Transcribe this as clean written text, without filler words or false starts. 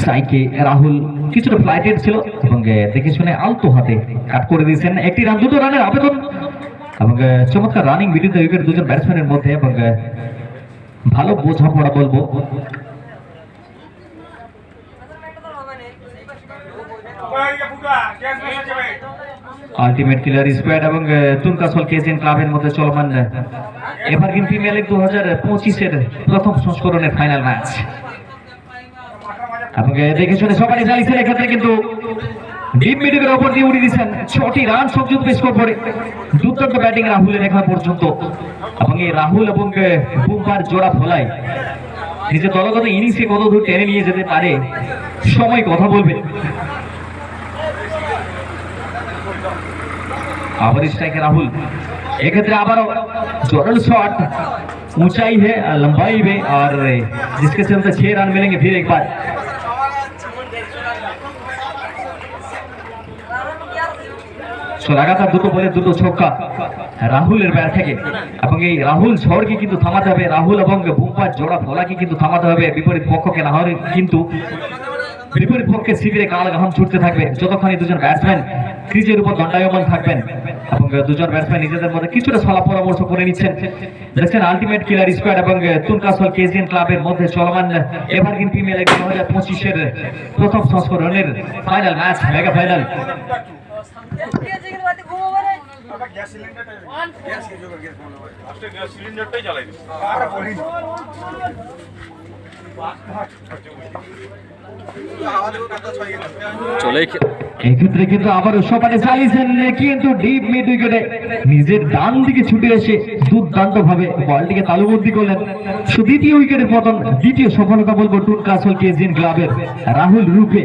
সাইকে রাহুল কিছুটা ফ্লাইটেড ছিল এবং দেখে শুনে আলতো হাতে কাট করে দিয়েছেন। একটি রান, দুটো রানের আবেদন এবং চমৎকার রানিং বিটুইন দ্য উইকেট দুজন ব্যাটসম্যানের মধ্যে এবং ভালো বোঝাপড়া বলবো। আলটিমেট কিলার স্কোয়াড এবং তুনকাসল কেজিএন ক্লাবের মধ্যে চলমান এভারগ্রিন প্রিমিয়ার লিগ 2025-এর প্রথম সংস্করণের ফাইনাল ম্যাচ এবং দেখে শুনে সবারই চালিয়েছেন। এক্ষেত্রে কিন্তু ডিপ মিডের ওপর দিয়ে উড়িয়ে দিচ্ছেন 6টি রান সংযুক্ত স্কোর করে। দুর্দান্ত ব্যাটিং রাহুলের এখন পর্যন্ত এবং এই রাহুল এবং বুমরার জোড়া ফলায় নিজের দলগত ইনিংসে কত দূর টেনে নিয়ে যেতে পারে সময় কথা বলবে। আবার स्ट्राइक राहुल, एक आबारो जोरल शॉट ऊंचाई है लंबाई में और जिसके चलते 6 रन मिलेंगे फिर एक बार। লাগাতার দুটো বলে দুটো ছক্কা রাহুলের ব্যাট থেকে এবং এই রাহুল ঝড়কে কিন্তু থামাতে হবে। রাহুল এবং বুমরার জোড়া ফলাকে কিন্তু থামাতে হবে বিপরীত পক্ষকে, না হলে কিন্তু বিপরীত পক্ষে শিবিরে কাল ঘাম ছুটতে থাকবে যতক্ষণ দুজন ব্যাটসম্যান ক্রিজের উপর দণ্ডায়মান থাকবেন এবং দুজন ব্যাটসম্যান নিজেদের মধ্যে কিছুটা সলা পরামর্শ করে নিচ্ছেন। দেখছেন আলটিমেট কিলার স্কোয়াড এবং তুনকাসল কেজিএন ক্লাবের মধ্যে চলমান এভারগ্রিন প্রিমিয়ার লিগ 2025-এর প্রথম সংস্করণের ফাইনাল ম্যাচ, মেগা ফাইনাল। এক্ষেত্রে কিন্তু আবারও সপাটে চালিয়েছেন কিন্তু ডিপ মিড উইকেটে নিজের ডান দিকে ছুটে এসে দুর্দান্ত ভাবে বলটিকে তালুবন্দি করলেন। দ্বিতীয় উইকেটের পতন, দ্বিতীয় সফলতা বলবো তুনকাসল কেজিএন ক্লাবের রাহুল রূপে।